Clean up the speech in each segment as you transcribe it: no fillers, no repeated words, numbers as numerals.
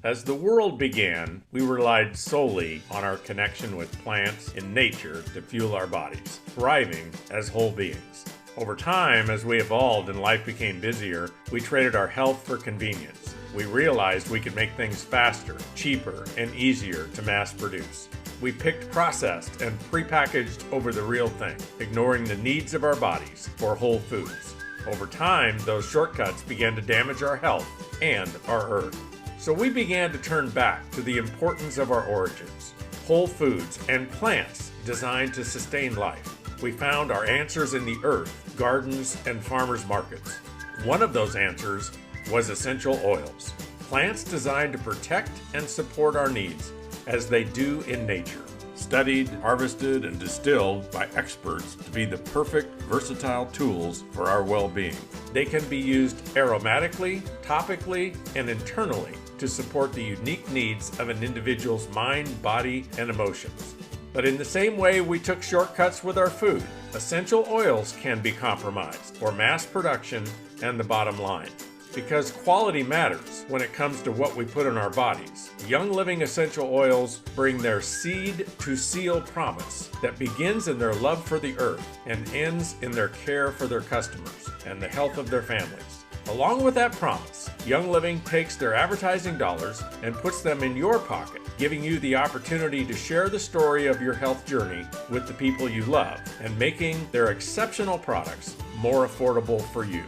As the world began, we relied solely on our connection with plants in nature to fuel our bodies, thriving as whole beings. Over time, as we evolved and life became busier, we traded our health for convenience. We realized we could make things faster, cheaper, and easier to mass produce. We picked processed and prepackaged over the real thing, ignoring the needs of our bodies for whole foods. Over time, those shortcuts began to damage our health and our earth. So we began to turn back to the importance of our origins, whole foods and plants designed to sustain life. We found our answers in the earth, gardens, and farmers markets. One of those answers was essential oils, plants designed to protect and support our needs, as they do in nature. Studied, harvested, and distilled by experts to be the perfect, versatile tools for our well-being. They can be used aromatically, topically, and internally to support the unique needs of an individual's mind, body, and emotions. But in the same way we took shortcuts with our food, essential oils can be compromised for mass production and the bottom line. Because quality matters when it comes to what we put in our bodies. Young Living essential oils bring their seed to seal promise that begins in their love for the earth and ends in their care for their customers and the health of their families. Along with that promise, Young Living takes their advertising dollars and puts them in your pocket, giving you the opportunity to share the story of your health journey with the people you love and making their exceptional products more affordable for you.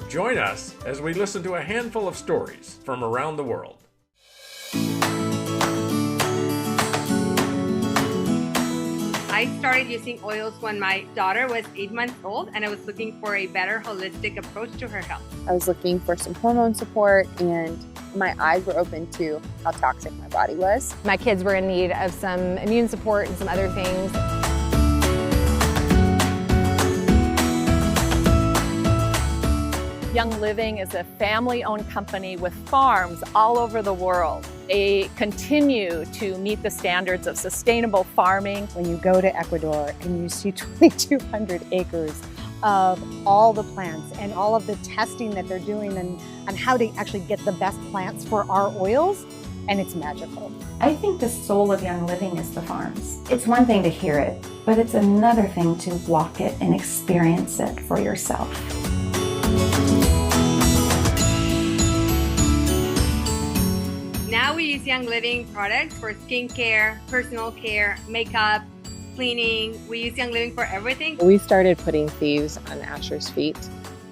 Join us as we listen to a handful of stories from around the world. I started using oils when my daughter was 8 months old, and I was looking for a better holistic approach to her health. I was looking for some hormone support, and my eyes were open to how toxic my body was. My kids were in need of some immune support and some other things. Young Living is a family-owned company with farms all over the world. They continue to meet the standards of sustainable farming. When you go to Ecuador and you see 2,200 acres of all the plants and all of the testing that they're doing and how to actually get the best plants for our oils, and it's magical. I think the soul of Young Living is the farms. It's one thing to hear it, but it's another thing to walk it and experience it for yourself. Now we use Young Living products for skincare, personal care, makeup, cleaning. We use Young Living for everything. We started putting thieves on Asher's feet,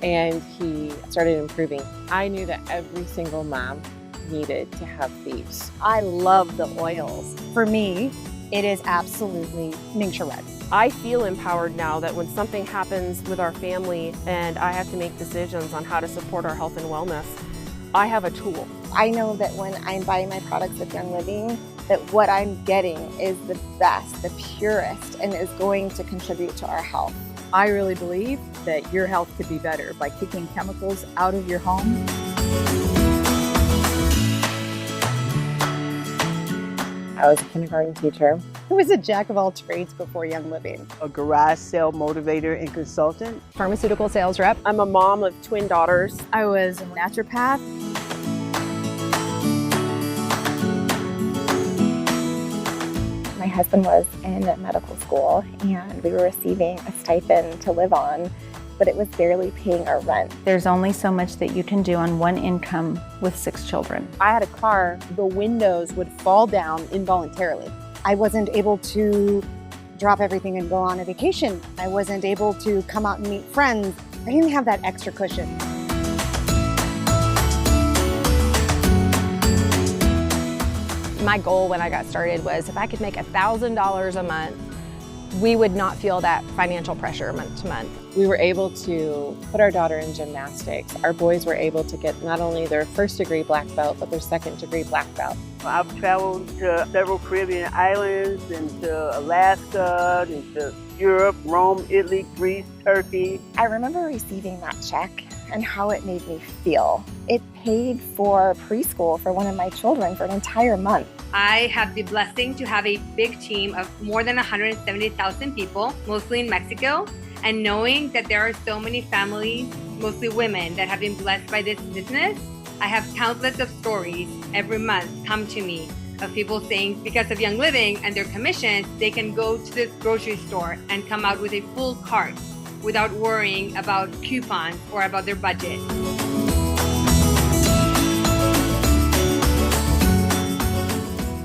and he started improving. I knew that every single mom needed to have thieves. I love the oils. For me, it is absolutely Ming Red. I feel empowered now that when something happens with our family and I have to make decisions on how to support our health and wellness, I have a tool. I know that when I'm buying my products with Young Living, that what I'm getting is the best, the purest, and is going to contribute to our health. I really believe that your health could be better by kicking chemicals out of your home. I was a kindergarten teacher. Who was a jack of all trades before Young Living? A garage sale motivator and consultant. Pharmaceutical sales rep. I'm a mom of twin daughters. I was a naturopath. My husband was in medical school, and we were receiving a stipend to live on, but it was barely paying our rent. There's only so much that you can do on one income with 6 children. I had a car, the windows would fall down involuntarily. I wasn't able to drop everything and go on a vacation. I wasn't able to come out and meet friends. I didn't have that extra cushion. My goal when I got started was if I could make $1,000 a month, we would not feel that financial pressure month to month. We were able to put our daughter in gymnastics. Our boys were able to get not only their first-degree black belt, but their second-degree black belt. I've traveled to several Caribbean islands, and to Alaska, and to Europe, Rome, Italy, Greece, Turkey. I remember receiving that check and how it made me feel. It paid for preschool for one of my children for an entire month. I have the blessing to have a big team of more than 170,000 people, mostly in Mexico, and knowing that there are so many families, mostly women, that have been blessed by this business I have countless of stories every month come to me of people saying because of Young Living and their commissions, they can go to this grocery store and come out with a full cart without worrying about coupons or about their budget.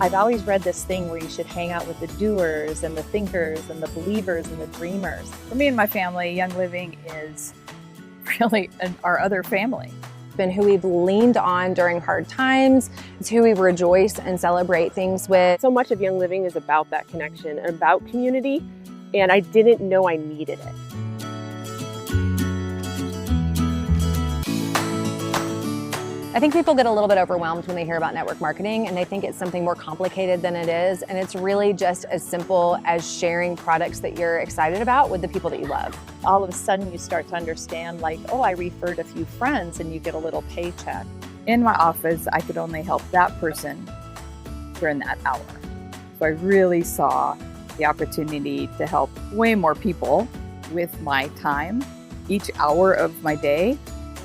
I've always read this thing where you should hang out with the doers and the thinkers and the believers and the dreamers. For me and my family, Young Living is really our other family. Been who we've leaned on during hard times. It's who we rejoice and celebrate things with. So much of Young Living is about that connection and about community, and I didn't know I needed it. I think people get a little bit overwhelmed when they hear about network marketing, and they think it's something more complicated than it is. And it's really just as simple as sharing products that you're excited about with the people that you love. All of a sudden you start to understand, like, oh, I referred a few friends, and you get a little paycheck. In my office, I could only help that person during that hour. So I really saw the opportunity to help way more people with my time each hour of my day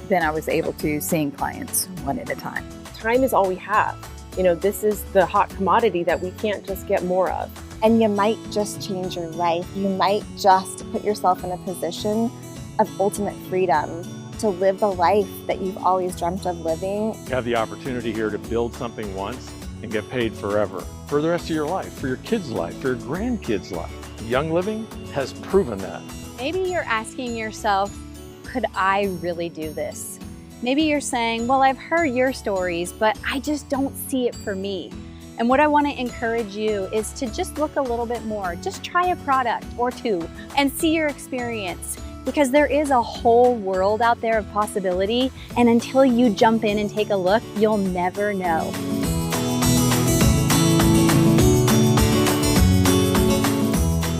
than I was able to seeing clients one at a time. Time is all we have. You know, this is the hot commodity that we can't just get more of. And you might just change your life. You might just put yourself in a position of ultimate freedom to live the life that you've always dreamt of living. You have the opportunity here to build something once and get paid forever for the rest of your life, for your kids' life, for your grandkids' life. Young Living has proven that. Maybe you're asking yourself, could I really do this? Maybe you're saying, well, I've heard your stories, but I just don't see it for me. And what I want to encourage you is to just look a little bit more. Just try a product or two and see your experience, because there is a whole world out there of possibility. And until you jump in and take a look, you'll never know.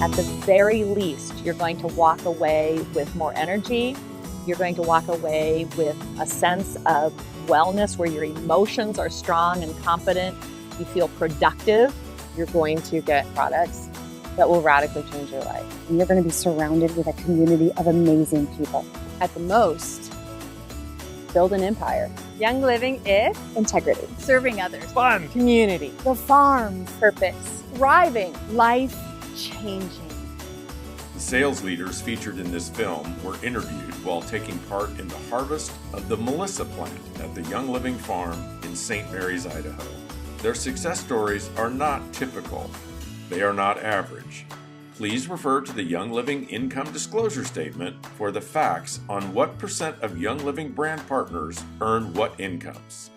At the very least, you're going to walk away with more energy. You're going to walk away with a sense of wellness where your emotions are strong and confident. You feel productive. You're going to get products that will radically change your life. And you're going to be surrounded with a community of amazing people. At the most, build an empire. Young Living is Integrity. Serving others. Fun. Community. The farms. Purpose. Thriving. Life changing. The sales leaders featured in this film were interviewed while taking part in the harvest of the Melissa plant at the Young Living Farm in St. Mary's, Idaho. Their success stories are not typical. They are not average. Please refer to the Young Living Income Disclosure Statement for the facts on what % of Young Living brand partners earn what incomes.